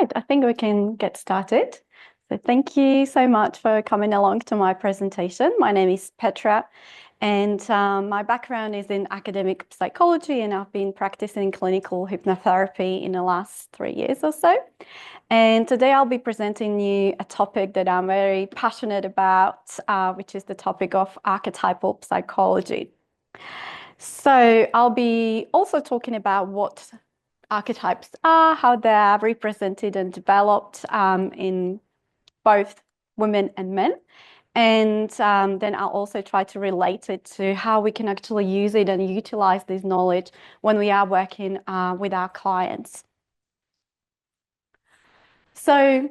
right, I think we can get started. So thank you so much for coming along to my presentation. My name is Petra, and my background is in academic psychology, and I've been practicing clinical hypnotherapy in the last 3 years or so. And today I'll be presenting you a topic that I'm very passionate about, which is the topic of archetypal psychology. So I'll be also talking about what archetypes are, how they are represented and developed in both women and men. And then I'll also try to relate it to how we can actually use it and utilize this knowledge when we are working with our clients. So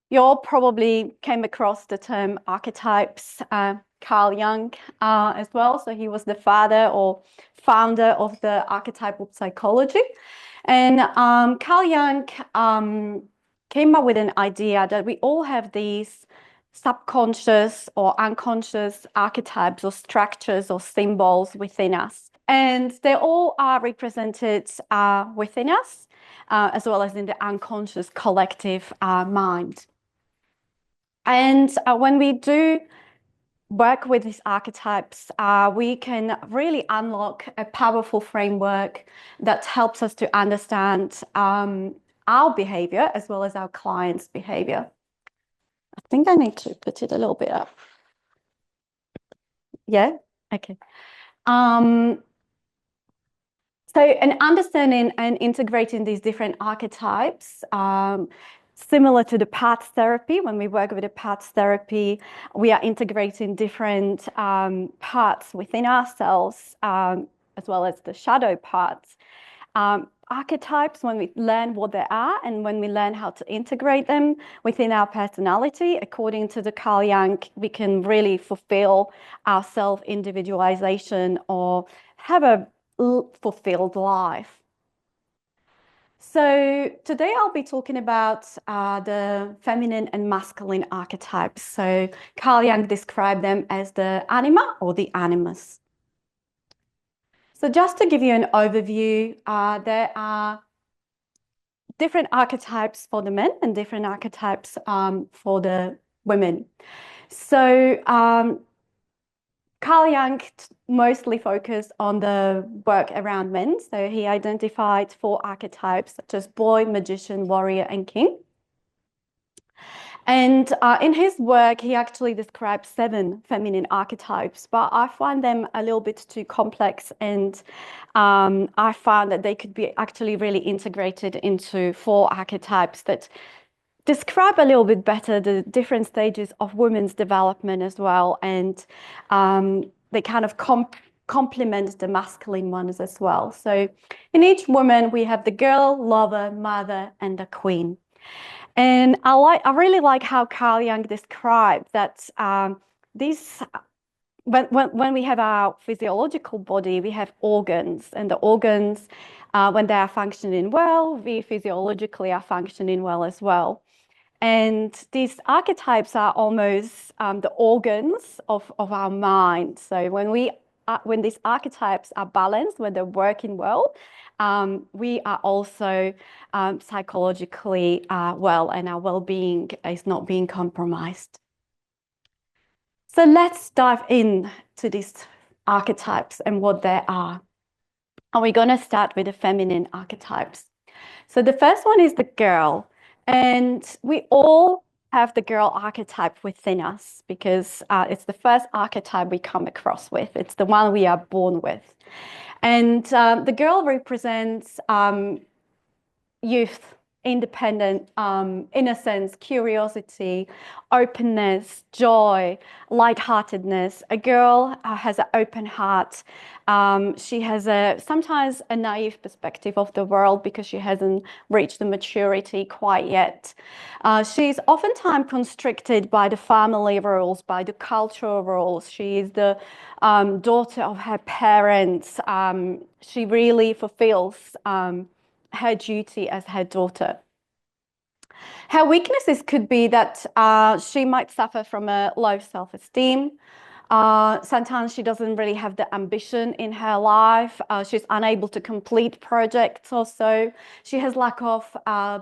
you all probably came across the term archetypes, Carl Jung as well. So he was the father or founder of the archetypal psychology. And Carl Jung came up with an idea that we all have these subconscious or unconscious archetypes or structures or symbols within us. And they all are represented within us, as well as in the unconscious collective mind. And when we do work with these archetypes, we can really unlock a powerful framework that helps us to understand our behavior as well as our clients' behavior. I think I need to put it a little bit up. Yeah, okay. So an understanding and integrating these different archetypes, similar to the parts therapy, when we work with the parts therapy, we are integrating different parts within ourselves, as well as the shadow parts. Archetypes, when we learn what they are and when we learn how to integrate them within our personality, according to the Carl Jung, we can really fulfill our self-individualization or have a fulfilled life. So today I'll be talking about the feminine and masculine archetypes. So Carl Jung described them as the anima or the animus. So just to give you an overview, there are different archetypes for the men and different archetypes for the women. So Carl Jung mostly focused on the work around men. So he identified 4 archetypes, such as boy, magician, warrior, and king. And in his work, he actually described 7 feminine archetypes, but I find them a little bit too complex, and I found that they could be actually really integrated into 4 archetypes that describe a little bit better the different stages of women's development as well, and they kind of complement the masculine ones as well. So in each woman, we have the girl, lover, mother, and the queen. And I really like how Carl Jung described that when we have our physiological body, we have organs, and the organs, when they are functioning well, we physiologically are functioning well as well. And these archetypes are almost the organs of our mind. So when these archetypes are balanced, when they're working well, we are also psychologically well, and our well-being is not being compromised. So let's dive in to these archetypes and what they are. And we're going to start with the feminine archetypes. So the first one is the girl. And we all have the girl archetype within us because it's the first archetype we come across with. It's the one we are born with. And the girl represents youth, independent, innocence, curiosity, openness, joy, lightheartedness. A girl has an open heart. She has sometimes a naive perspective of the world because she hasn't reached the maturity quite yet. She's oftentimes constricted by the family rules, by the cultural rules. She is the daughter of her parents. She really fulfills her duty as her daughter. Her weaknesses could be that she might suffer from a low self-esteem. Sometimes she doesn't really have the ambition in her life. She's unable to complete projects also. She has lack of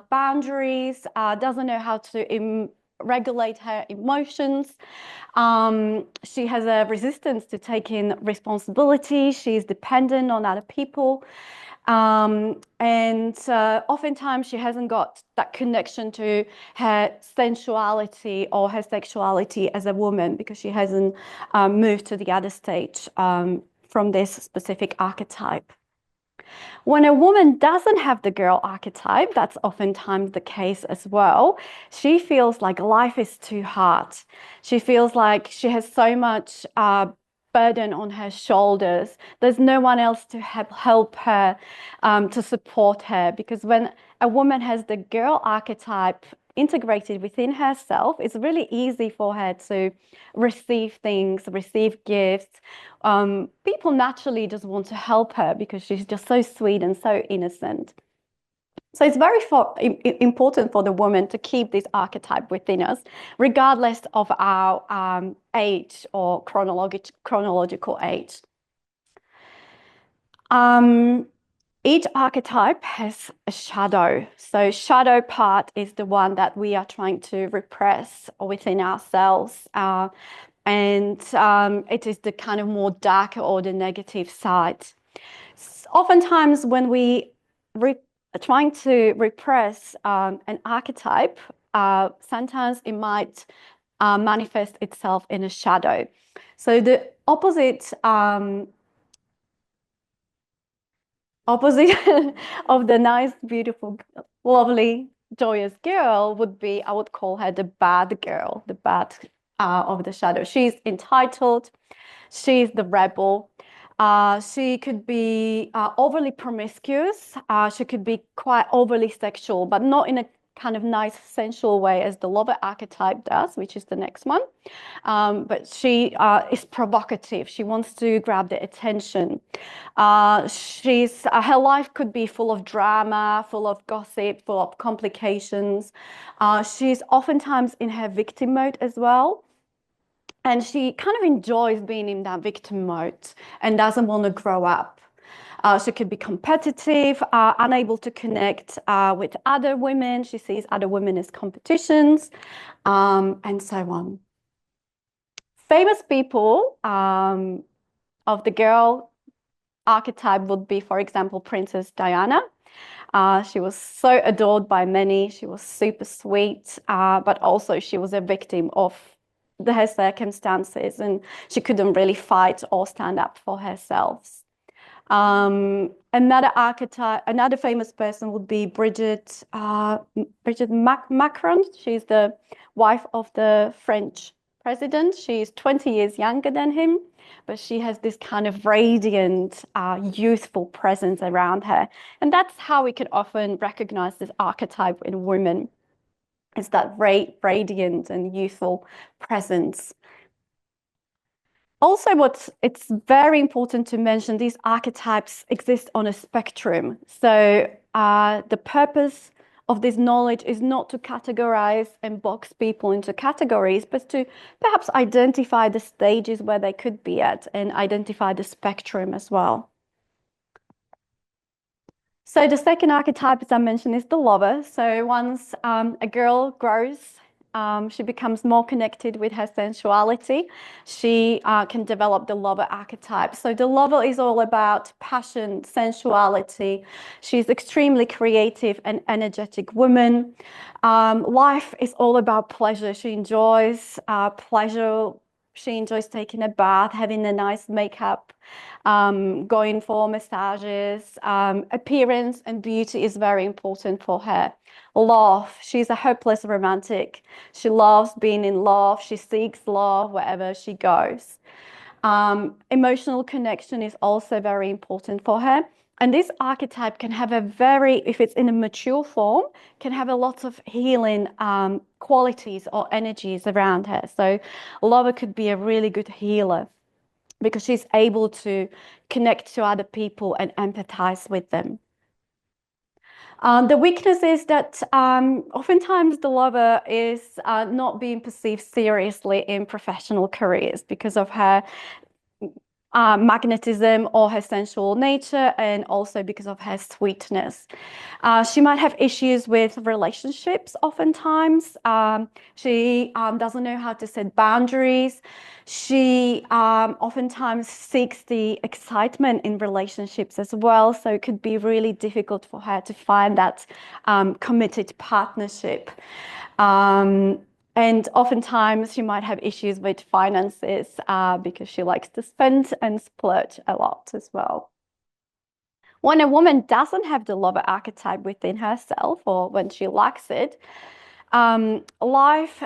boundaries, doesn't know how to regulate her emotions. She has a resistance to taking responsibility. She's dependent on other people. And oftentimes she hasn't got that connection to her sensuality or her sexuality as a woman because she hasn't moved to the other stage from this specific archetype. When a woman doesn't have the girl archetype, that's oftentimes the case as well. She feels like life is too hard. She feels like she has so much burden on her shoulders. There's no one else to help her, to support her. Because when a woman has the girl archetype integrated within herself, it's really easy for her to receive things, receive gifts. People naturally just want to help her because she's just so sweet and so innocent. So it's very important for the woman to keep this archetype within us, regardless of our age or chronological age. Each archetype has a shadow. So shadow part is the one that we are trying to repress within ourselves. And it is the kind of more darker or the negative side. Oftentimes when we trying to repress an archetype, sometimes it might manifest itself in a shadow. So the opposite of the nice, beautiful, lovely, joyous girl would be, I would call her the bad girl, the bad of the shadow. She's entitled, she's the rebel. She could be overly promiscuous. She could be quite overly sexual, but not in a kind of nice, sensual way as the lover archetype does, which is the next one. But she is provocative. She wants to grab the attention. Her life could be full of drama, full of gossip, full of complications. She's oftentimes in her victim mode as well. And she kind of enjoys being in that victim mode and doesn't want to grow up. She could be competitive, unable to connect with other women. She sees other women as competitions, and so on. Famous people of the girl archetype would be, for example, Princess Diana. She was so adored by many. She was super sweet, but also she was a victim of her circumstances, and she couldn't really fight or stand up for herself. Another archetype, another famous person would be Brigitte Macron. She's the wife of the French president. She's 20 years younger than him, but she has this kind of radiant, youthful presence around her. And that's how we can often recognize this archetype in women. It's that radiant and youthful presence. Also, it's very important to mention, these archetypes exist on a spectrum. So the purpose of this knowledge is not to categorize and box people into categories, but to perhaps identify the stages where they could be at and identify the spectrum as well. So the second archetype, as I mentioned, is the lover. So once a girl grows, she becomes more connected with her sensuality, she can develop the lover archetype. So the lover is all about passion, sensuality. She's extremely creative and energetic woman. Life is all about pleasure. She enjoys pleasure. She enjoys taking a bath, having a nice makeup, going for massages. Appearance and beauty is very important for her. Love, she's a hopeless romantic. She loves being in love. She seeks love wherever she goes. Emotional connection is also very important for her. And this archetype can have if it's in a mature form, can have a lot of healing qualities or energies around her. So lover could be a really good healer because she's able to connect to other people and empathize with them. The weakness is that oftentimes the lover is not being perceived seriously in professional careers because of her magnetism or her sensual nature, and also because of her sweetness. She might have issues with relationships oftentimes. She doesn't know how to set boundaries. She oftentimes seeks the excitement in relationships as well. So it could be really difficult for her to find that committed partnership. And oftentimes she might have issues with finances because she likes to spend and splurge a lot as well. When a woman doesn't have the lover archetype within herself, or when she lacks it, life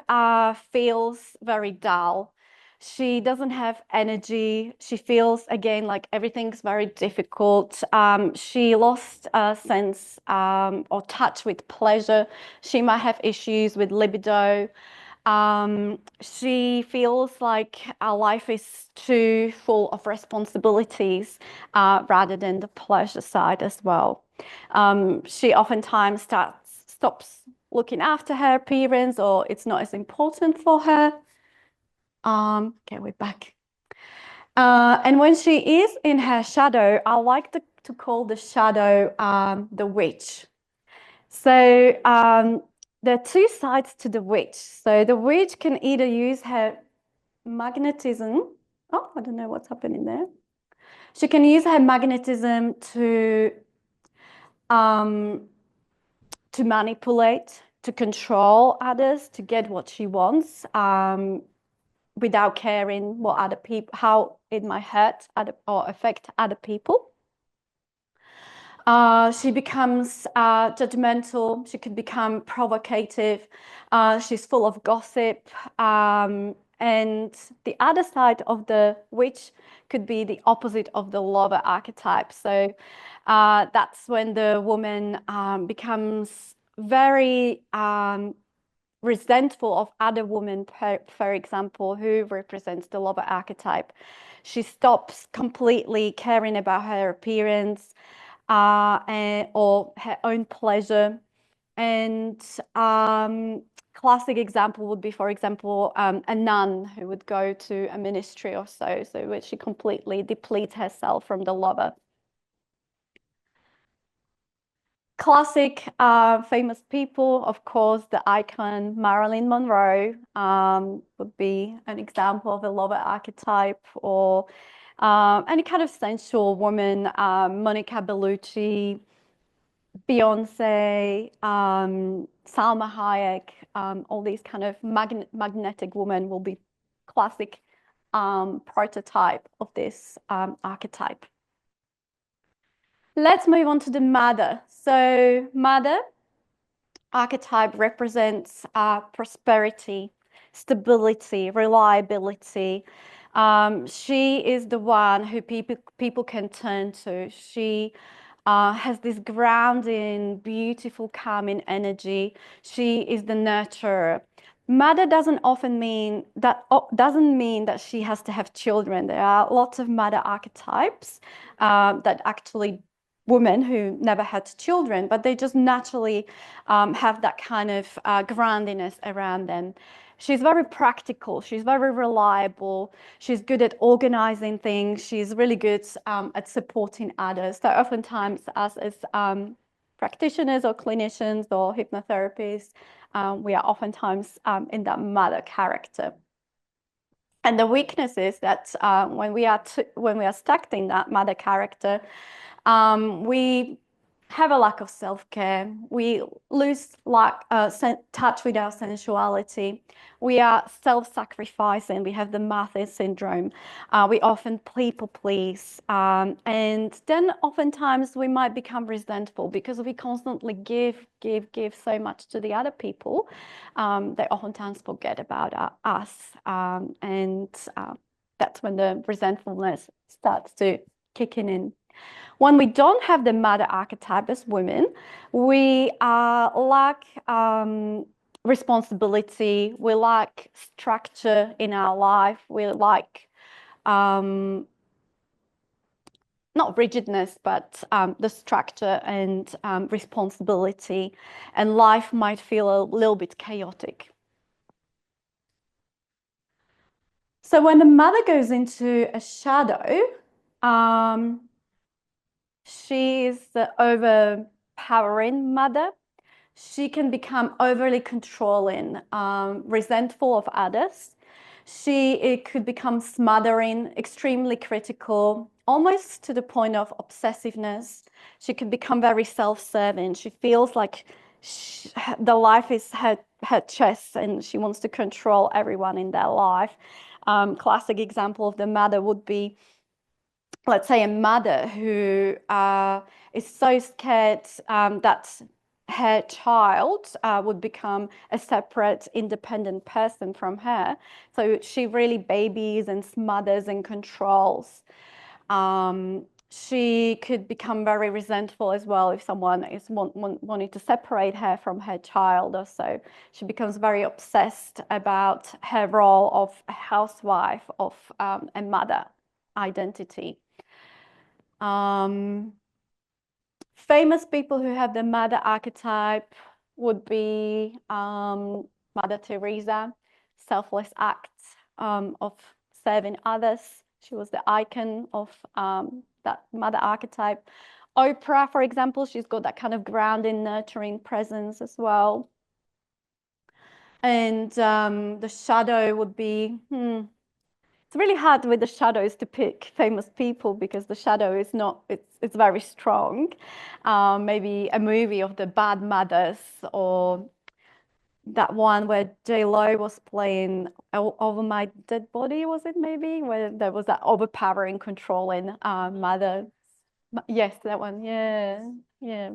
feels very dull. She doesn't have energy. She feels, again, like everything's very difficult. She lost a sense or touch with pleasure. She might have issues with libido. She feels like our life is too full of responsibilities rather than the pleasure side as well. She oftentimes stops looking after her appearance, or it's not as important for her. Okay, we're back. And when she is in her shadow, I like to call the shadow the witch. So there are two sides to the witch. So the witch can either use her magnetism. Oh, I don't know what's happening there. She can use her magnetism to manipulate, to control others, to get what she wants, without caring what other people, how it might hurt or affect other people. She becomes judgmental. She can become provocative. She's full of gossip. And the other side of the witch could be the opposite of the lover archetype. So that's when the woman becomes very resentful of other women, for example, who represents the lover archetype. She stops completely caring about her appearance or her own pleasure. And classic example would be, for example, a nun who would go to a ministry or so where she completely depletes herself from the lover. Classic famous people, of course, the icon Marilyn Monroe would be an example of a lover archetype, or any kind of sensual woman, Monica Bellucci, Beyonce, Salma Hayek, all these kind of magnetic women will be classic prototype of this archetype. Let's move on to the mother. So mother archetype represents prosperity, stability, reliability. She is the one who people can turn to. She has this grounding, beautiful, calming energy. She is the nurturer. Mother doesn't mean that she has to have children. There are lots of mother archetypes that actually women who never had children, but they just naturally have that kind of groundiness around them. She's very practical. She's very reliable. She's good at organizing things. She's really good at supporting others. So oftentimes us as practitioners or clinicians or hypnotherapists, we are oftentimes in that mother character. And the weakness is that when we are stuck in that mother character, we have a lack of self-care. We lose touch with our sensuality. We are self-sacrificing. We have the Martha syndrome. We often people please. And then oftentimes we might become resentful because we constantly give so much to the other people. They oftentimes forget about us. And that's when the resentfulness starts to kick in. When we don't have the mother archetype as women, we lack responsibility, we lack structure in our life, we lack not rigidness, but the structure and responsibility, and life might feel a little bit chaotic. So when the mother goes into a shadow, she is the overpowering mother. She can become overly controlling, resentful of others. It could become smothering, extremely critical, almost to the point of obsessiveness. She could become very self-serving. She feels like the life is her chest, and she wants to control everyone in their life. Classic example of the mother would be, let's say, a mother who is so scared that her child would become a separate, independent person from her. So she really babies and smothers and controls. She could become very resentful as well if someone is wanting to separate her from her child or so. She becomes very obsessed about her role of a housewife, of a mother identity. Famous people who have the mother archetype would be Mother Teresa, selfless act of serving others. She was the icon of that mother archetype. Oprah, for example, she's got that kind of grounding, nurturing presence as well. And the shadow would be, it's really hard with the shadows to pick famous people because the shadow is not, it's very strong. Maybe a movie of the bad mothers, or that one where J-Lo was playing Over My Dead Body, was it maybe? Where there was that overpowering, controlling mother. Yes, that one. Yeah, yeah.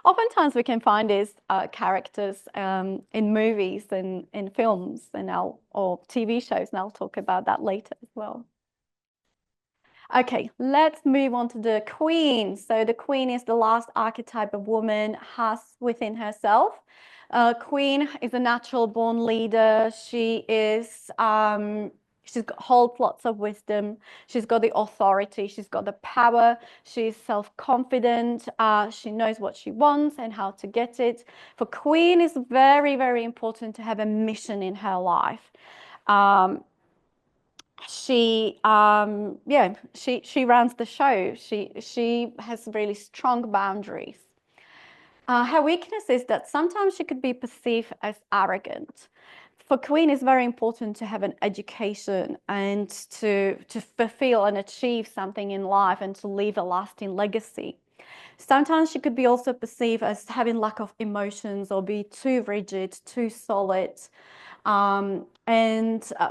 Oftentimes we can find these characters in movies and in films or TV shows, and I'll talk about that later as well. Okay, let's move on to the queen. So the queen is the last archetype a woman has within herself. Queen is a natural born leader. She is she's got whole lots of wisdom. She's got the authority. She's got the power. She's self-confident. She knows what she wants and how to get it. For queen, it's very, very important to have a mission in her life. She runs the show. She has really strong boundaries. Her weakness is that sometimes she could be perceived as arrogant. For queen, it's very important to have an education and to fulfill and achieve something in life and to leave a lasting legacy. Sometimes she could be also perceived as having lack of emotions or be too rigid, too solid.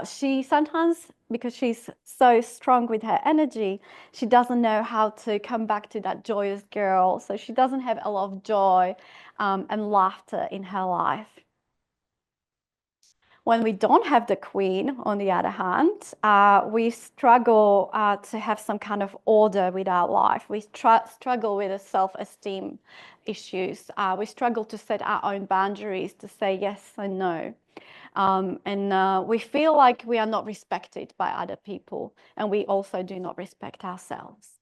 She sometimes, because she's so strong with her energy, she doesn't know how to come back to that joyous girl. So she doesn't have a lot of joy and laughter in her life. When we don't have the queen, on the other hand, we struggle to have some kind of order with our life. We struggle with the self-esteem issues. We struggle to set our own boundaries, to say yes and no. We feel like we are not respected by other people, and we also do not respect ourselves.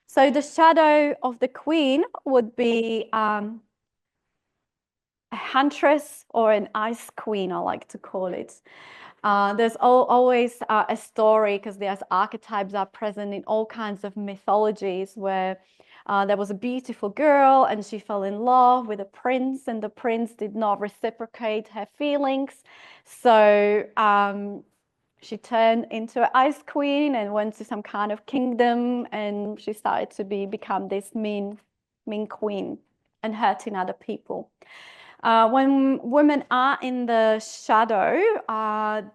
So the shadow of the queen would be a huntress, or an ice queen, I like to call it. There's always a story, because there's archetypes are present in all kinds of mythologies, where there was a beautiful girl and she fell in love with a prince, and the prince did not reciprocate her feelings. So she turned into an ice queen and went to some kind of kingdom, and she started to become this mean queen and hurting other people. When women are in the shadow,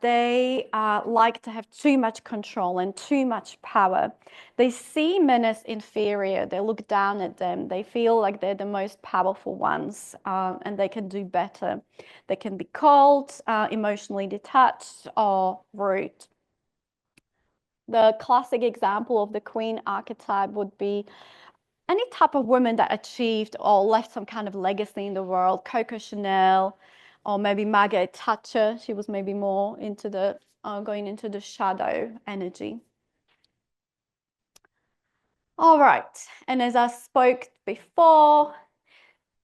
they like to have too much control and too much power. They see men as inferior. They look down at them. They feel like they're the most powerful ones, and they can do better. They can be cold, emotionally detached, or rude. The classic example of the queen archetype would be any type of woman that achieved or left some kind of legacy in the world. Coco Chanel, or maybe Margaret Thatcher. She was maybe more into the going into the shadow energy. All right. And as I spoke before,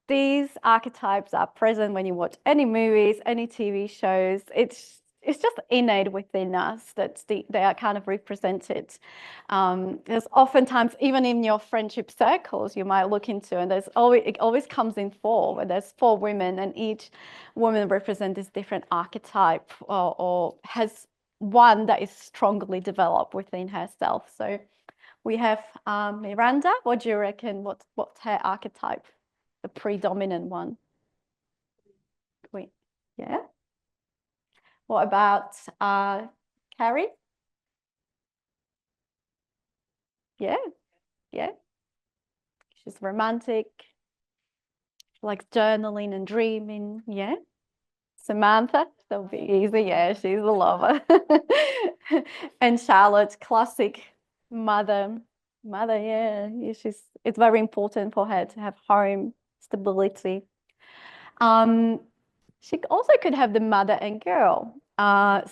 these archetypes are present when you watch any movies, any TV shows. It's just innate within us that they are kind of represented. There's oftentimes, even in your friendship circles, you might look into, and it always comes in four, where there's four women, and each woman represents this different archetype or has one that is strongly developed within herself. So we have Miranda. What do you reckon? What's her archetype? The predominant one. Wait, yeah. What about Carrie? Yeah, yeah. She's romantic, likes journaling and dreaming. Yeah. Samantha, that'll be easy. Yeah, she's a lover. And Charlotte, classic mother. Mother, yeah. It's very important for her to have home stability. Um, She also could have the mother and girl.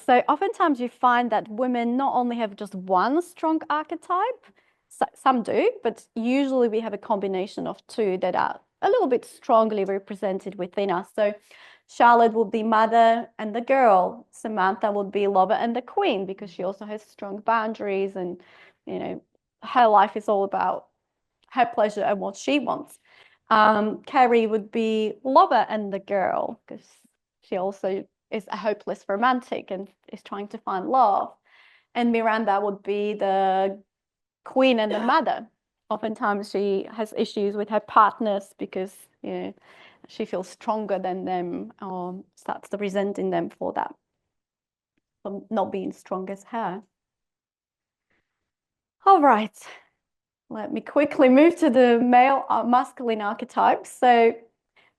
So oftentimes you find that women not only have just one strong archetype, some do, but usually we have a combination of two that are a little bit strongly represented within us. So Charlotte would be mother and the girl. Samantha would be lover and the queen because she also has strong boundaries and, her life is all about her pleasure and what she wants. Carrie would be lover and the girl because she also is a hopeless romantic and is trying to find love. And Miranda would be the queen and the mother. Oftentimes she has issues with her partners because she feels stronger than them or starts resenting them for that, for not being strong as her. All right, let me quickly move to the male masculine archetypes. So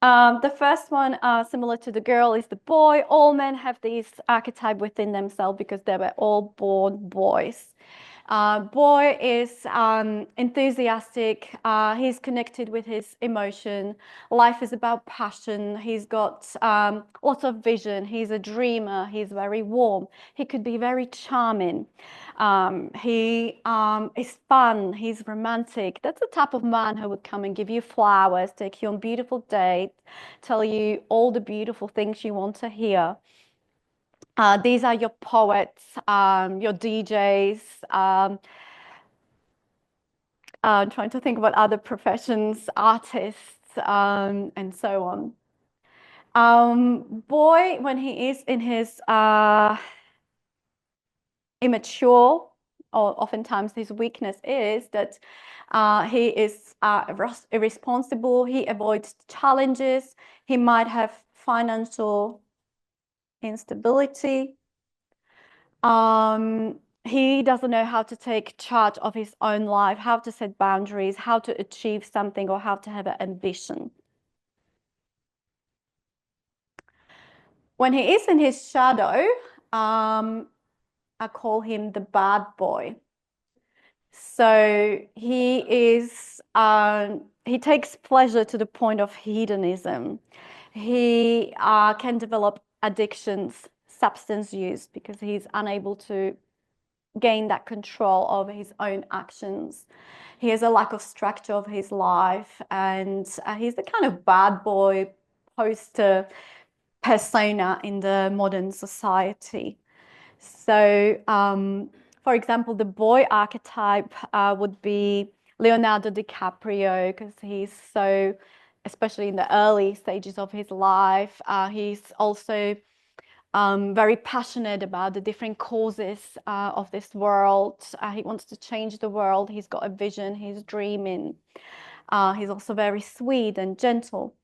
the first one, similar to the girl, is the boy. All men have this archetype within themselves because they were all born boys. Boy is enthusiastic. He's connected with his emotion. Life is about passion. He's got lots of vision. He's a dreamer. He's very warm. He could be very charming. He is fun. He's romantic. That's the type of man who would come and give you flowers, take you on beautiful dates, tell you all the beautiful things you want to hear. These are your poets, your DJs. I'm trying to think about other professions, artists, and so on. Boy, when he is in his immature, or oftentimes his weakness is that he is irresponsible, he avoids challenges, he might have financial instability. He doesn't know how to take charge of his own life, how to set boundaries, how to achieve something, or how to have an ambition. When he is in his shadow, I call him the bad boy. So he takes pleasure to the point of hedonism. He can develop addictions, substance use, because he's unable to gain that control over his own actions. He has a lack of structure of his life, and he's the kind of bad boy poster persona in the modern society. So, for example, the boy archetype would be Leonardo DiCaprio because he's so, especially in the early stages of his life, he's also very passionate about the different causes of this world. He wants to change the world. He's got a vision. He's dreaming. He's also very sweet and gentle.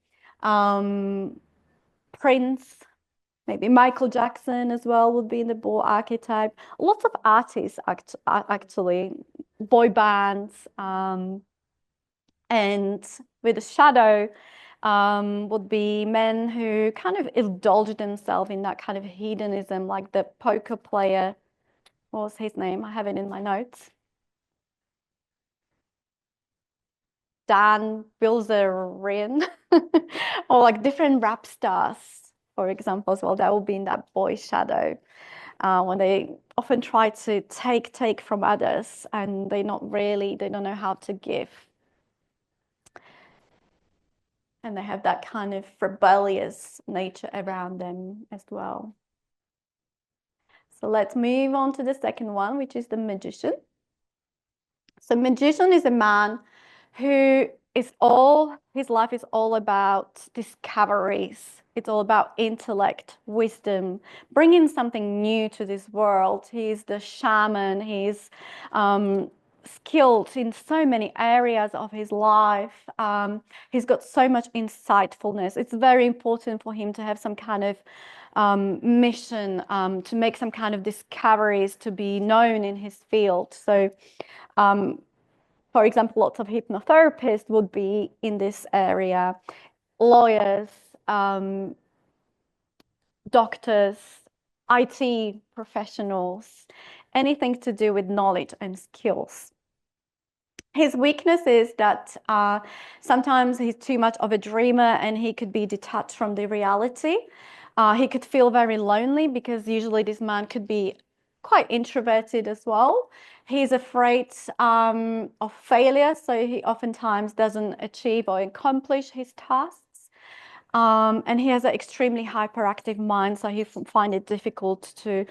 Prince, maybe Michael Jackson as well would be in the boy archetype. Lots of artists actually, boy bands, and with the shadow would be men who kind of indulge themselves in that kind of hedonism, like the poker player. What was his name? I have it in my notes. Dan Bilzerian, or like different rap stars, for example, as well. That would be in that boy shadow. when they often try to take from others, and they don't know how to give. And they have that kind of rebellious nature around them as well. So let's move on to the second one, which is the magician. So magician is a man who his life is all about discoveries. It's all about intellect, wisdom, bringing something new to this world. He's the shaman. He's skilled in so many areas of his life. He's got so much insightfulness. It's very important for him to have some kind of mission, to make some kind of discoveries, to be known in his field. So for example, lots of hypnotherapists would be in this area, lawyers, doctors, IT professionals, anything to do with knowledge and skills. His weakness is that sometimes he's too much of a dreamer and he could be detached from the reality. He could feel very lonely because usually this man could be quite introverted as well. He's afraid of failure, so he oftentimes doesn't achieve or accomplish his tasks. And he has an extremely hyperactive mind, so he finds it difficult to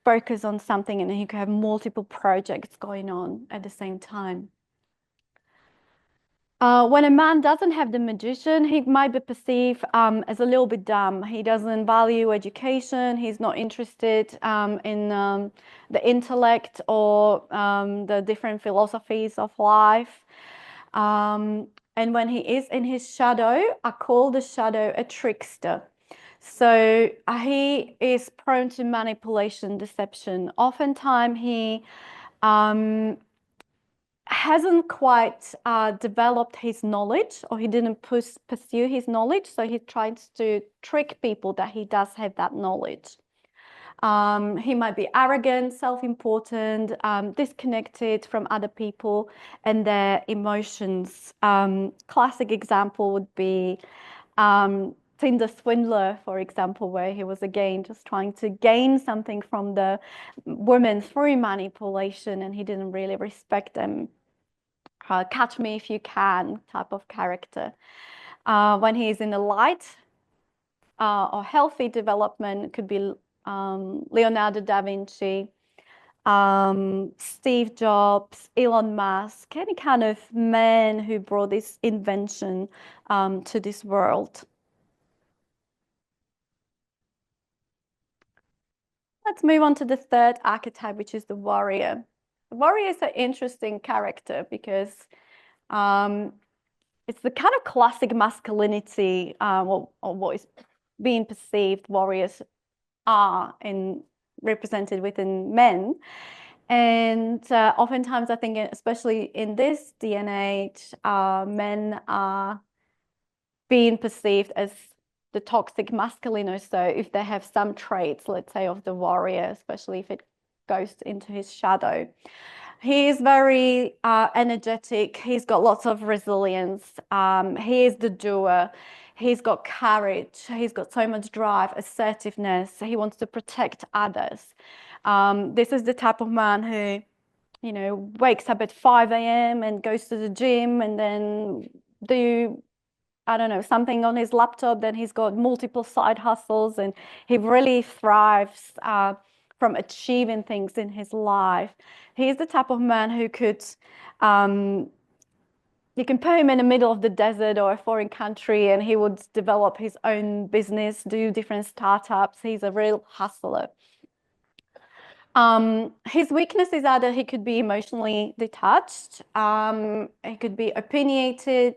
focus on something, and he could have multiple projects going on at the same time. When a man doesn't have the magician, he might be perceived as a little bit dumb. He doesn't value education. He's not interested in the intellect or the different philosophies of life. And when he is in his shadow, I call the shadow a trickster. So he is prone to manipulation, deception. Oftentimes he hasn't quite developed his knowledge, or he didn't pursue his knowledge, so he tries to trick people that he does have that knowledge. He might be arrogant, self-important, disconnected from other people and their emotions. Classic example would be Tinder swindler, for example, where he was again just trying to gain something from the women through manipulation, and he didn't really respect them. Catch me if you can type of character. When he's in the light or healthy development, could be Leonardo da Vinci, Steve Jobs, Elon Musk, any kind of man who brought this invention to this world. Let's move on to the third archetype, which is the warrior. The warrior is an interesting character because it's the kind of classic masculinity, or what is being perceived warriors are represented within men. And oftentimes I think, especially in this day and age, men are being perceived as the toxic masculine, or so if they have some traits, let's say, of the warrior, especially if it goes into his shadow. He is very energetic. He's got lots of resilience. He is the doer. He's got courage. He's got so much drive, assertiveness. He wants to protect others. This is the type of man who, you know, wakes up at 5 a.m. and goes to the gym and then I don't know, something on his laptop. Then he's got multiple side hustles, and he really thrives from achieving things in his life. He's the type of man who could, you can put him in the middle of the desert or a foreign country and he would develop his own business, do different startups. He's a real hustler. His weakness is either he could be emotionally detached, he could be opinionated,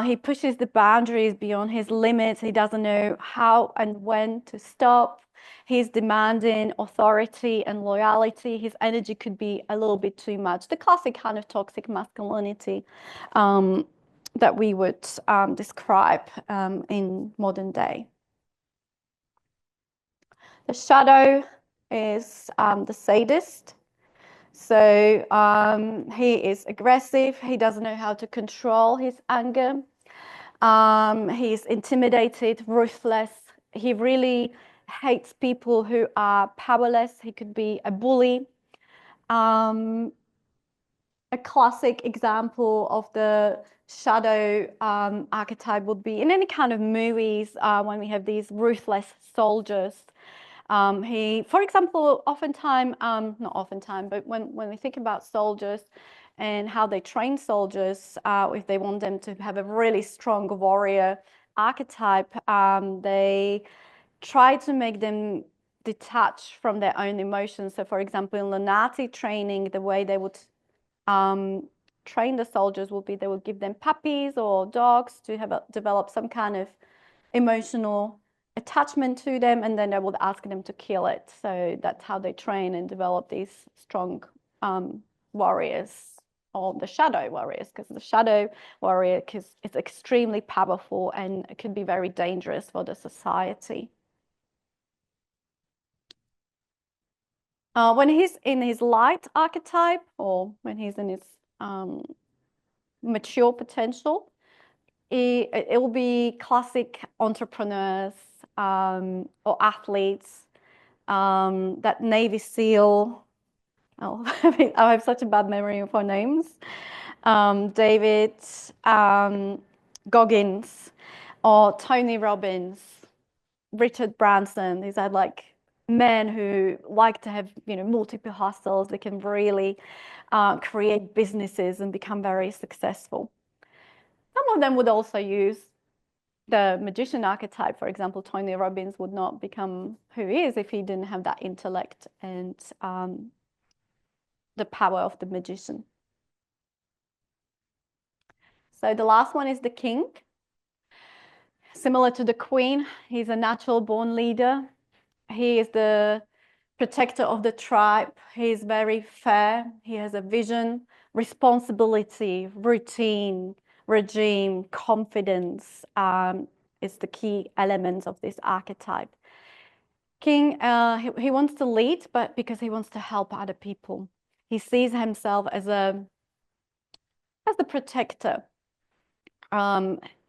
he pushes the boundaries beyond his limits. He doesn't know how and when to stop. He's demanding authority and loyalty. His energy could be a little bit too much. The classic kind of toxic masculinity that we would describe in modern day. The shadow is the sadist. So he is aggressive. He doesn't know how to control his anger. He's intimidated, ruthless. He really hates people who are powerless. He could be a bully. A classic example of the shadow archetype would be in any kind of movies when we have these ruthless soldiers. For example, oftentimes, not oftentimes, but when we think about soldiers and how they train soldiers, if they want them to have a really strong warrior archetype, they try to make them detach from their own emotions. So, for example, in the Nazi training, the way they would train the soldiers would be they would give them puppies or dogs to develop some kind of emotional attachment to them, and then they would ask them to kill it. So that's how they train and develop these strong warriors, or the shadow warriors, because the shadow warrior is extremely powerful and it can be very dangerous for the society. When he's in his light archetype, or when he's in his mature potential, it will be classic entrepreneurs or athletes, that Navy SEAL. Oh, I have such a bad memory for names. David Goggins or Tony Robbins, Richard Branson. These are like men who like to have, multiple hustles. They can really create businesses and become very successful. Some of them would also use the magician archetype. For example, Tony Robbins would not become who he is if he didn't have that intellect and the power of the magician. So the last one is the king. Similar to the queen, he's a natural born leader. He is the protector of the tribe. He is very fair. He has a vision, responsibility, routine, regime, confidence is the key elements of this archetype. King, he wants to lead, but because he wants to help other people. He sees himself as the protector.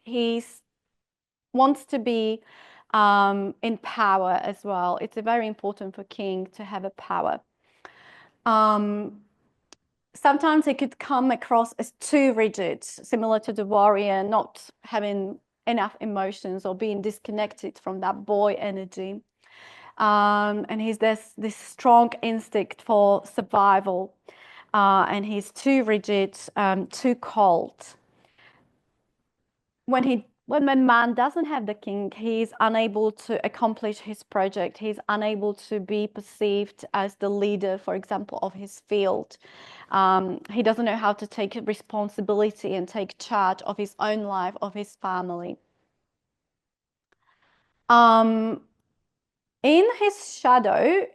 He wants to be in power as well. It's very important for king to have a power. Sometimes it could come across as too rigid, similar to the warrior, not having enough emotions or being disconnected from that boy energy. And he's this strong instinct for survival, and he's too rigid, too cold. When man doesn't have the king, he's unable to accomplish his project. He's unable to be perceived as the leader, for example, of his field. He doesn't know how to take responsibility and take charge of his own life, of his family. In his shadow,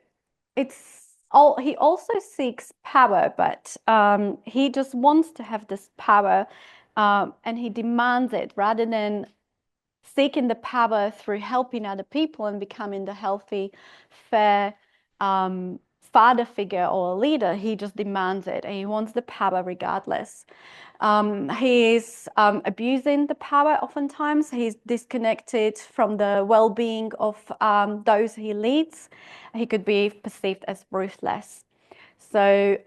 he also seeks power, but he just wants to have this power, and he demands it rather than seeking the power through helping other people and becoming the healthy, fair father figure or leader. He just demands it, and he wants the power regardless. He's abusing the power oftentimes. He's disconnected from the well-being of those he leads. He could be perceived as ruthless. So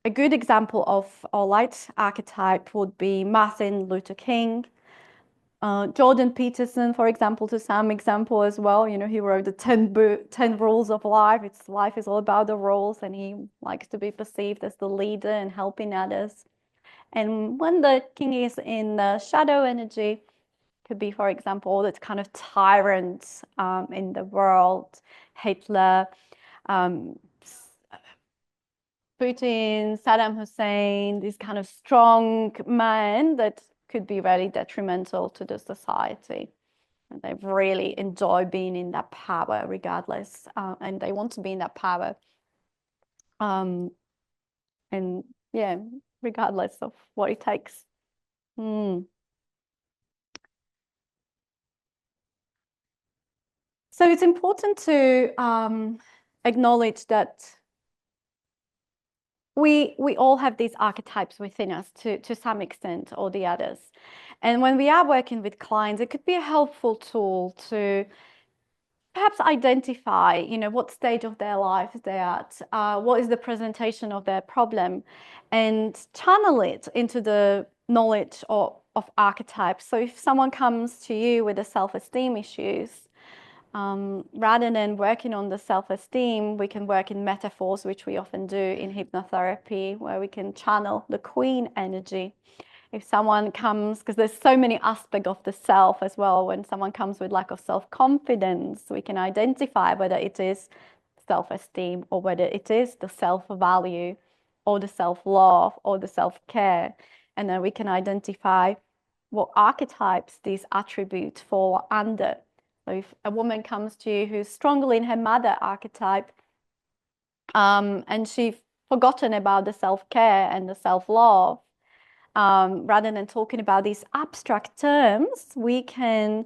a good example of a light archetype would be Martin Luther King, Jordan Peterson, for example, to some example as well. He wrote the 10 rules of life. Life is all about the rules, and he likes to be perceived as the leader and helping others. And when the king is in the shadow energy, could be, for example, that kind of tyrant in the world, Hitler, Putin, Saddam Hussein, this kind of strong man that could be very detrimental to the society. And they really enjoy being in that power regardless, and they want to be in that power. And yeah, regardless of what it takes. So it's important to acknowledge that we all have these archetypes within us to some extent or the others. And when we are working with clients, it could be a helpful tool to perhaps identify, what stage of their life they're at, what is the presentation of their problem, and channel it into the knowledge of archetypes. So if someone comes to you with the self-esteem issues, rather than working on the self-esteem, we can work in metaphors, which we often do in hypnotherapy, where we can channel the queen energy. If someone comes, because there's so many aspects of the self as well, when someone comes with lack of self-confidence, we can identify whether it is self-esteem or whether it is the self-value or the self-love or the self-care. And then we can identify what archetypes these attributes fall under. So if a woman comes to you who's strongly in her mother archetype, and she's forgotten about the self-care and the self-love, rather than talking about these abstract terms, we can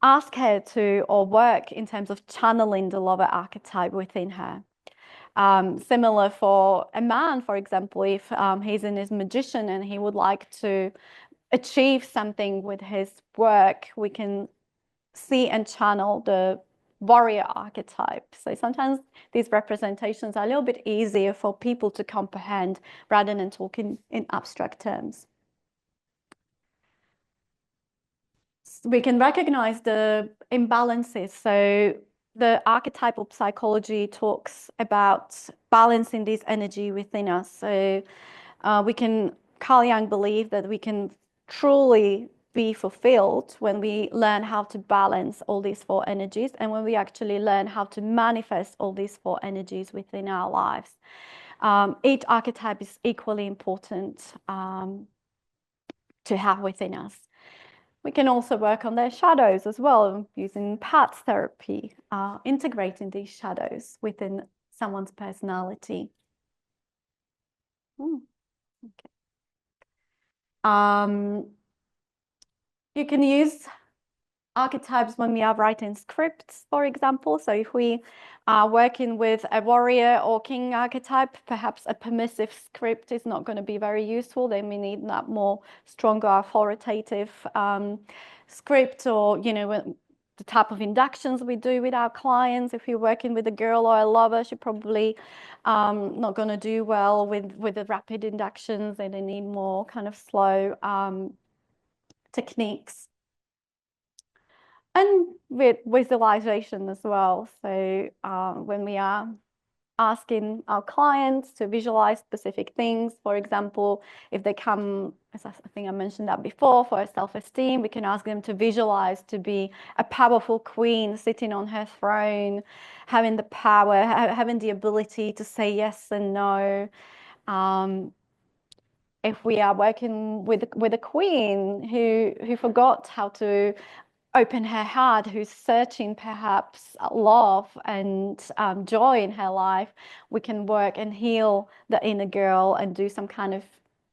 ask her to, or work in terms of channeling the lover archetype within her. Similar for a man, for example, if he's in his magician and he would like to achieve something with his work, we can see and channel the warrior archetype. So sometimes these representations are a little bit easier for people to comprehend rather than talking in abstract terms. We can recognize the imbalances. So the archetypal psychology talks about balancing this energy within us. So Carl Jung believed that we can truly be fulfilled when we learn how to balance all these four energies, and when we actually learn how to manifest all these four energies within our lives. Each archetype is equally important to have within us. We can also work on their shadows as well, using path therapy, integrating these shadows within someone's personality. Okay. You can use archetypes when we are writing scripts, for example. So if we are working with a warrior or king archetype, perhaps a permissive script is not going to be very useful. They may need that more stronger authoritative script, or the type of inductions we do with our clients. If you're working with a girl or a lover, she's probably not going to do well with the rapid inductions, and they need more kind of slow techniques. And with visualization as well. So when we are asking our clients to visualize specific things, for example, if they come, as I think I mentioned that before, for self-esteem, we can ask them to visualize to be a powerful queen sitting on her throne, having the power, having the ability to say yes and no. If we are working with a queen who forgot how to open her heart, who's searching perhaps love and joy in her life, we can work and heal the inner girl and do some kind of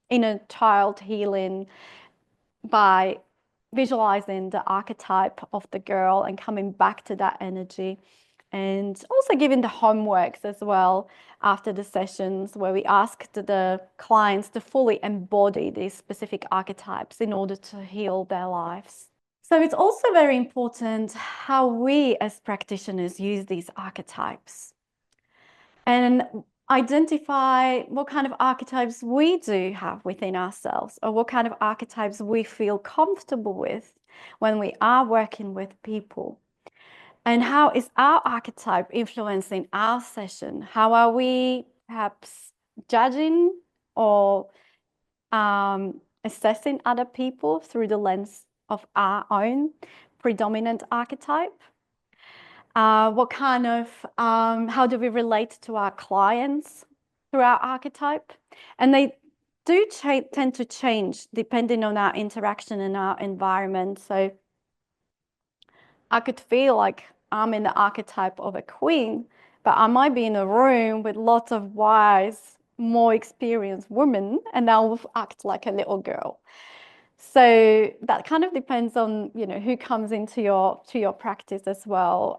inner child healing by visualizing the archetype of the girl and coming back to that energy. And also giving the homeworks as well after the sessions, where we ask the clients to fully embody these specific archetypes in order to heal their lives. So it's also very important how we as practitioners use these archetypes and identify what kind of archetypes we do have within ourselves, or what kind of archetypes we feel comfortable with when we are working with people. And how is our archetype influencing our session? How are we perhaps judging or assessing other people through the lens of our own predominant archetype? What kind of, how do we relate to our clients through our archetype? And they do tend to change depending on our interaction and our environment. So I could feel like I'm in the archetype of a queen, but I might be in a room with lots of wise, more experienced women, and I'll act like a little girl. So that kind of depends on, who comes into your practice as well,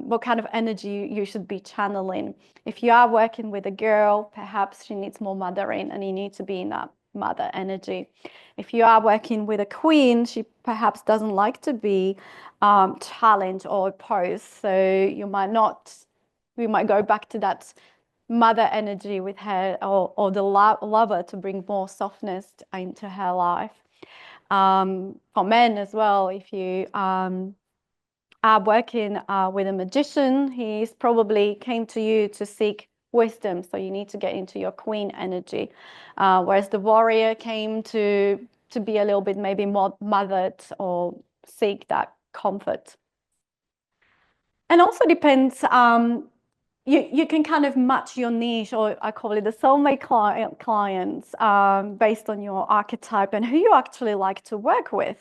what kind of energy you should be channeling. If you are working with a girl, perhaps she needs more mothering and you need to be in that mother energy. If you are working with a queen, she perhaps doesn't like to be challenged or opposed. So we might go back to that mother energy with her, or the lover, to bring more softness into her life. For men as well, if you are working with a magician, he's probably came to you to seek wisdom, so you need to get into your queen energy, whereas the warrior came to be a little bit maybe more mothered or seek that comfort. And also depends, you can kind of match your niche, or I call it the soulmate clients, based on your archetype and who you actually like to work with.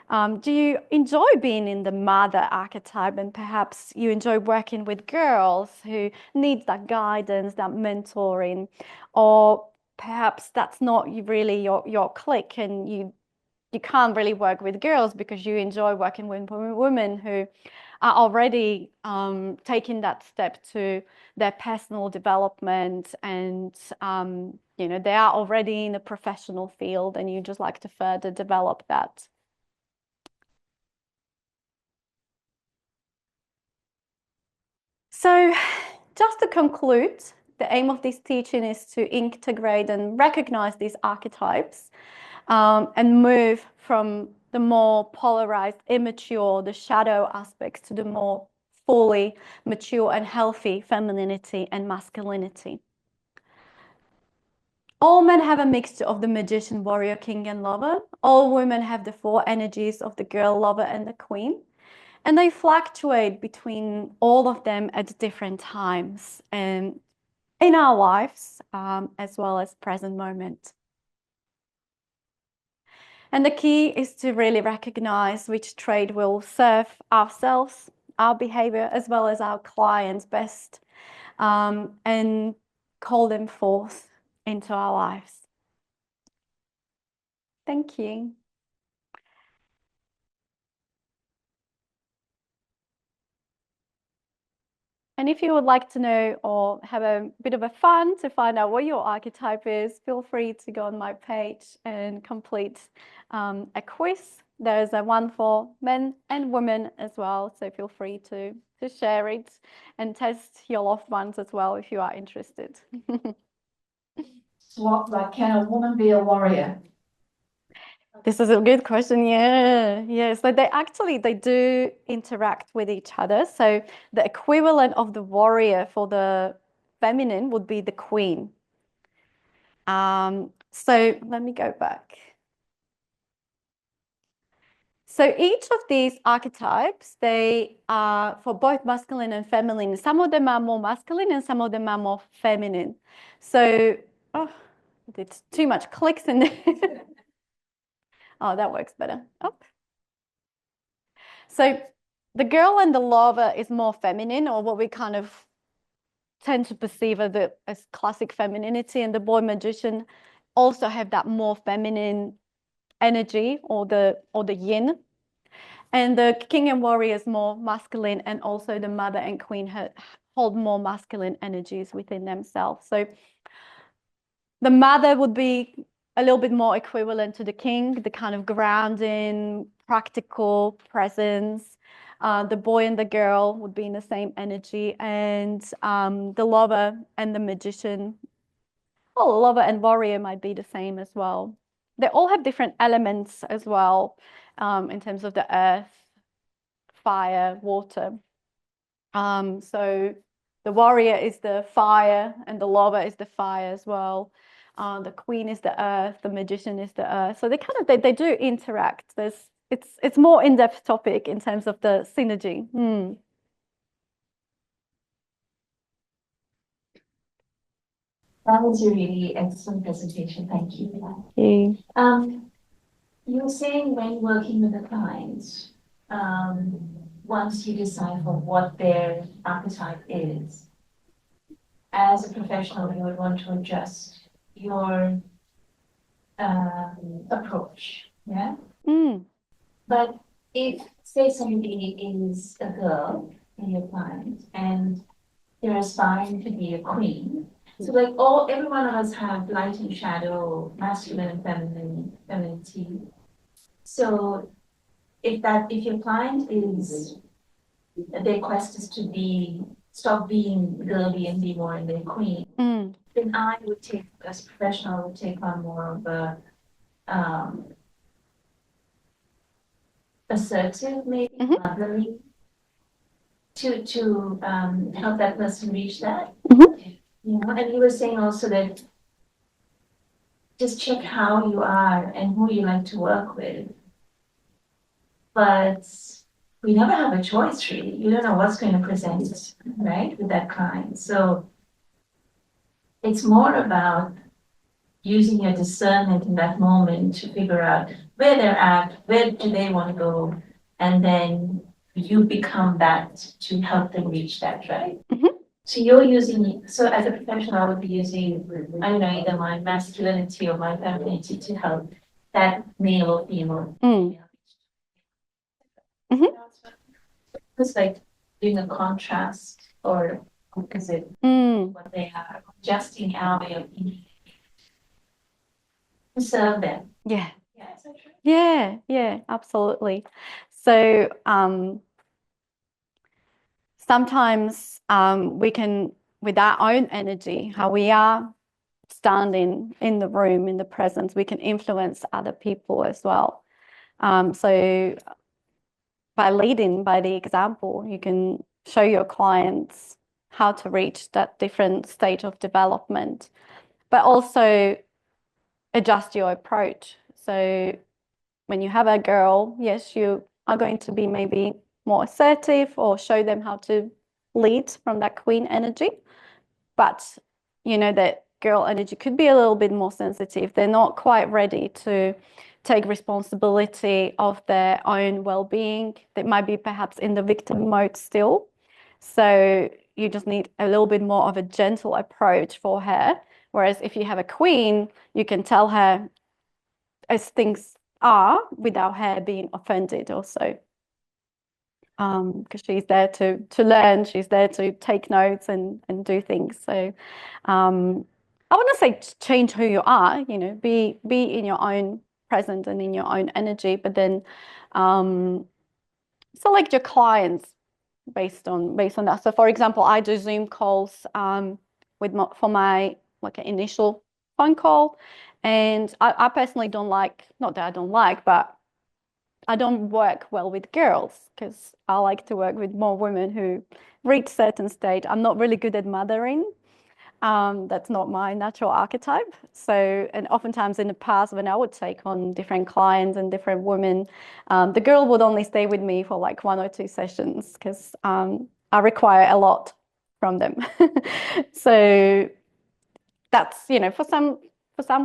Do you enjoy being in the mother archetype, and perhaps you enjoy working with girls who need that guidance, that mentoring, or perhaps that's not really your clique, and you can't really work with girls because you enjoy working with women who are already taking that step to their personal development, and they are already in a professional field, and you just like to further develop that. So just to conclude, the aim of this teaching is to integrate and recognize these archetypes, and move from the more polarized, immature, the shadow aspects, to the more fully mature and healthy femininity and masculinity. All men have a mixture of the magician, warrior, king, and lover. All women have the four energies of the girl, lover, and the queen. And they fluctuate between all of them at different times and in our lives, as well as present moment. And the key is to really recognize which trait will serve ourselves, our behavior, as well as our clients best, and call them forth into our lives. Thank you. And if you would like to know or have a bit of a fun to find out what your archetype is, feel free to go on my page and complete a quiz. There's a one for men and women as well, so feel free to share it and test your loved ones as well if you are interested. Like, can a woman be a warrior? This is a good question. Yeah. So they do interact with each other. So the equivalent of the warrior for the feminine would be the queen. So let me go back. So each of these archetypes, they are for both masculine and feminine. Some of them are more masculine and some of them are more feminine. So, it's too much clicks in there. Oh, that works better. Oh. So the girl and the lover is more feminine, or what we kind of tend to perceive as classic femininity, and the boy magician also have that more feminine energy, or the yin. And the king and warrior is more masculine, and also the mother and queen hold more masculine energies within themselves. So the mother would be a little bit more equivalent to the king, the kind of grounding, practical presence. The boy and the girl would be in the same energy, and the lover and the magician, well, lover and warrior might be the same as well. They all have different elements as well, in terms of the earth, fire, water. So the warrior is the fire, and the lover is the fire as well. The queen is the earth, the magician is the earth. So they do interact. It's more in-depth topic in terms of the synergy. That was a really excellent presentation. Thank you for that. Yeah. You were saying when working with the clients, once you decide for what their archetype is, as a professional, you would want to adjust your approach, yeah? But if, say, somebody is a girl in your client and they're aspiring to be a queen, So like every one of us have light and shadow, masculine and feminine, femininity. So if your client is, their quest is to stop being girly and be more in their queen, then I would take, as a professional, would take on more of a assertive, maybe motherly, to help that person reach that. You know, and you were saying also that just check how you are and who you like to work with. But we never have a choice, really. You don't know what's going to present, right, with that client. So it's more about using your discernment in that moment to figure out where they're at, where do they want to go, and then you become that to help them reach that, right? So you're using, so as a professional, I would be using, I don't know, either my masculinity or my femininity to help that male or female. It's like doing a contrast or opposite what they are, adjusting our way of being to serve them. Yeah. Yeah, is that true? Yeah, absolutely. So sometimes we can, with our own energy, how we are standing in the room, in the presence, we can influence other people as well. So by leading by the example, you can show your clients how to reach that different stage of development, but also adjust your approach. So when you have a girl, yes, you are going to be maybe more assertive or show them how to lead from that queen energy. But you know that girl energy could be a little bit more sensitive. They're not quite ready to take responsibility of their own well-being. They might be perhaps in the victim mode still. So you just need a little bit more of a gentle approach for her. Whereas if you have a queen, you can tell her as things are without her being offended also. Because she's there to learn, she's there to take notes and do things. So I want to say change who you are, you know, be in your own present and in your own energy, but then select your clients based on that. So for example, I do Zoom calls for my like an initial phone call, and I personally don't like, not that I don't like, but I don't work well with girls because I like to work with more women who reach certain stage. I'm not really good at mothering. That's not my natural archetype. So, and oftentimes in the past when I would take on different clients and different women, the girl would only stay with me for like 1 or 2 sessions because I require a lot from them. So that's, you know, for some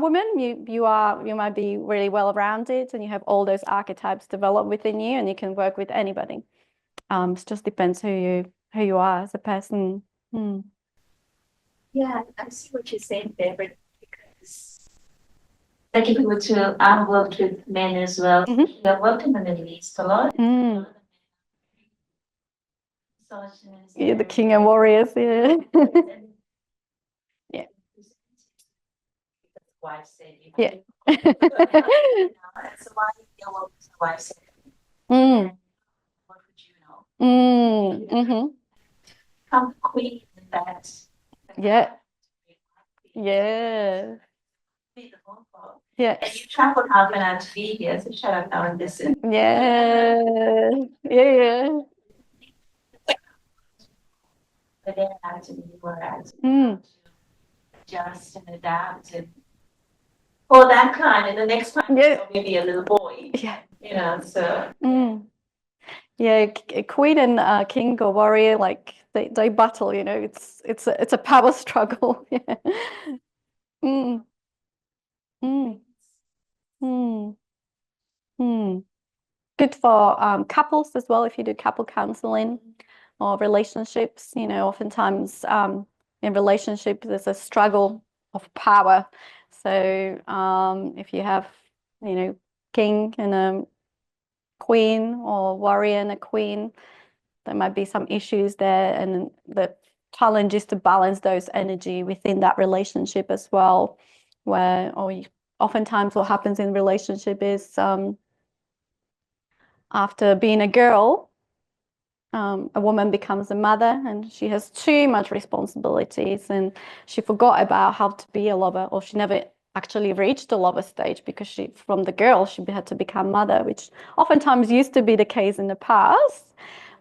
women, you might be really well-rounded and you have all those archetypes developed within you, and you can work with anybody. It just depends who you are as a person. Yeah, I see what you're saying there, but because like if you were to, I've worked with men as well. I've worked in the Middle East a lot. You're the king and warriors, yeah. Yeah. Wife said, Yeah. So why you know what the wife said? What would you know? Come queen in that. Yeah. Yeah. Yeah. And you traveled half an hour to be here, so shut up now and listen. Yeah. Yeah. But then actually you were actually adjust and adapt and for that client, and the next client maybe a little boy. Yeah. You know, so yeah, a queen and king or warrior, like they battle, you know, it's a power struggle. Yeah. Mm. Mm. Mm. Mm. Good for couples as well, if you do couple counseling or relationships. You know, oftentimes in relationships there's a struggle of power. So if you have, you know, king and a queen or warrior and a queen, there might be some issues there, and the challenge is to balance those energy within that relationship as well, where oftentimes what happens in relationship is after being a girl, a woman becomes a mother and she has too much responsibilities and she forgot about how to be a lover, or she never actually reached the lover stage because from the girl, she had to become mother, which oftentimes used to be the case in the past,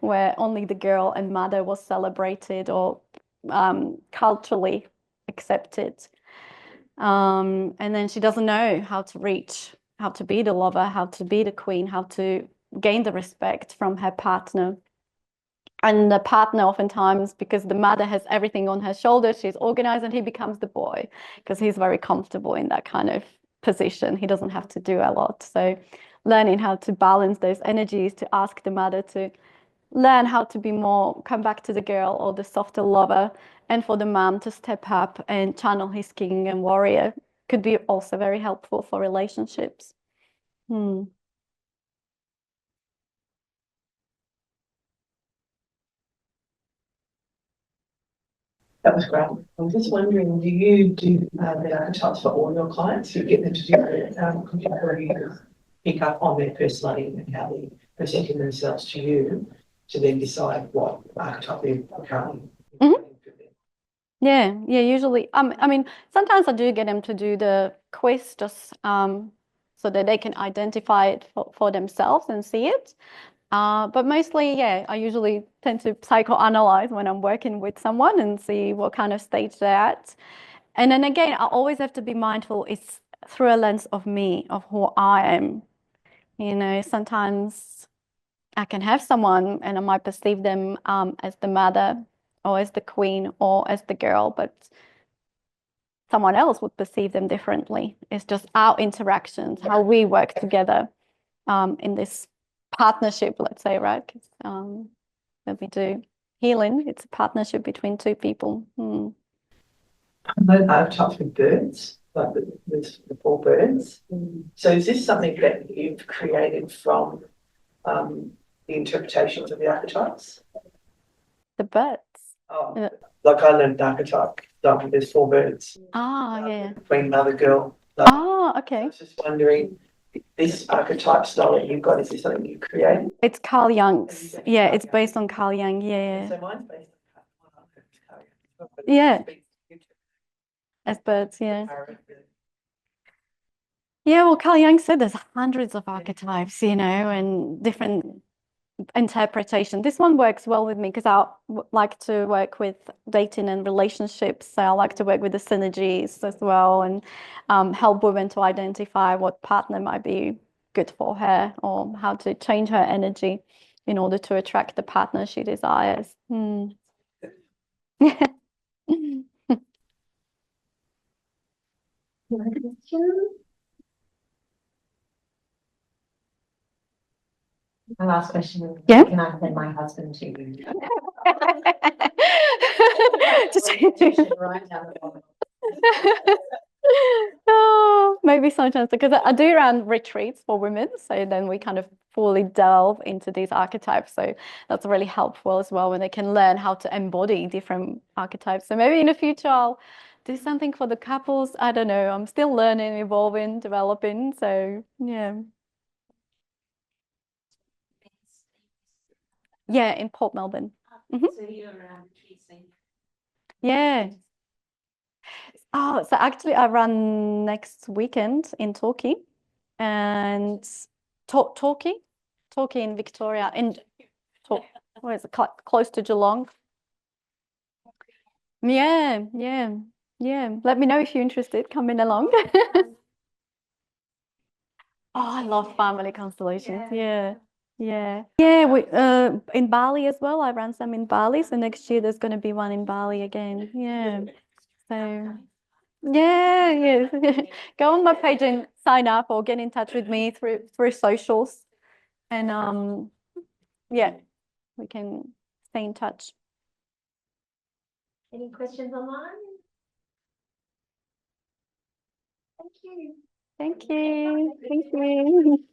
where only the girl and mother was celebrated or culturally accepted. And then she doesn't know how to be the lover, how to be the queen, how to gain the respect from her partner. And the partner oftentimes, because the mother has everything on her shoulders, she's organized, and he becomes the boy because he's very comfortable in that kind of position. He doesn't have to do a lot. So learning how to balance those energies, to ask the mother to learn how to be more, come back to the girl or the softer lover, and for the mom to step up and channel his king and warrior could be also very helpful for relationships. That was great. I'm just wondering, do you do the archetypes for all your clients? You get them to do it, or you pick up on their personality and how they're presenting themselves to you to then decide what archetype they're currently? Yeah, usually. I mean, sometimes I do get them to do the quiz just so that they can identify it for themselves and see it. But mostly, yeah, I usually tend to psychoanalyze when I'm working with someone and see what kind of stage they're at. And then again, I always have to be mindful it's through a lens of me, of who I am. You know, sometimes I can have someone and I might perceive them as the mother or as the queen or as the girl, but someone else would perceive them differently. It's just our interactions, how we work together in this partnership, let's say, right? That we do healing. It's a partnership between two people. The archetypes with birds, like the four birds. So is this something that you've created from the interpretations of the archetypes? The birds. Oh, like I learned archetype, like there's four birds. Yeah. Queen, mother, girl. Okay. I was just wondering, this archetype style that you've got, is this something you created? It's Carl Jung's. Yeah, it's based on Carl Jung. Yeah. So mine's based on Carl Jung. Yeah. As birds, yeah. Yeah, well, Carl Jung said there's hundreds of archetypes, you know, and different interpretation. This one works well with me because I like to work with dating and relationships. So I like to work with the synergies as well and help women to identify what partner might be good for her or how to change her energy in order to attract the partner she desires. My last question. Yeah. Can I send my husband to you? Right down the bottom. Oh, maybe sometimes because I do run retreats for women, so then we kind of fully delve into these archetypes. So that's really helpful as well when they can learn how to embody different archetypes. So maybe in the future I'll do something for the couples. I don't know. I'm still learning, evolving, developing. So yeah. Yeah, in Port Melbourne. So you're retreating. Yeah. Oh, so actually I run next weekend in Torquay and Torquay in Victoria, in where is it? Close to Geelong. Yeah. Let me know if you're interested. Come in along. I love family constellations. Yeah. We in Bali as well. I ran some in Bali, so next year there's going to be one in Bali again. Yeah. So. Yeah. Go on my page and sign up or get in touch with me through socials. And yeah, we can stay in touch. Any questions online? Thank you. Thank you.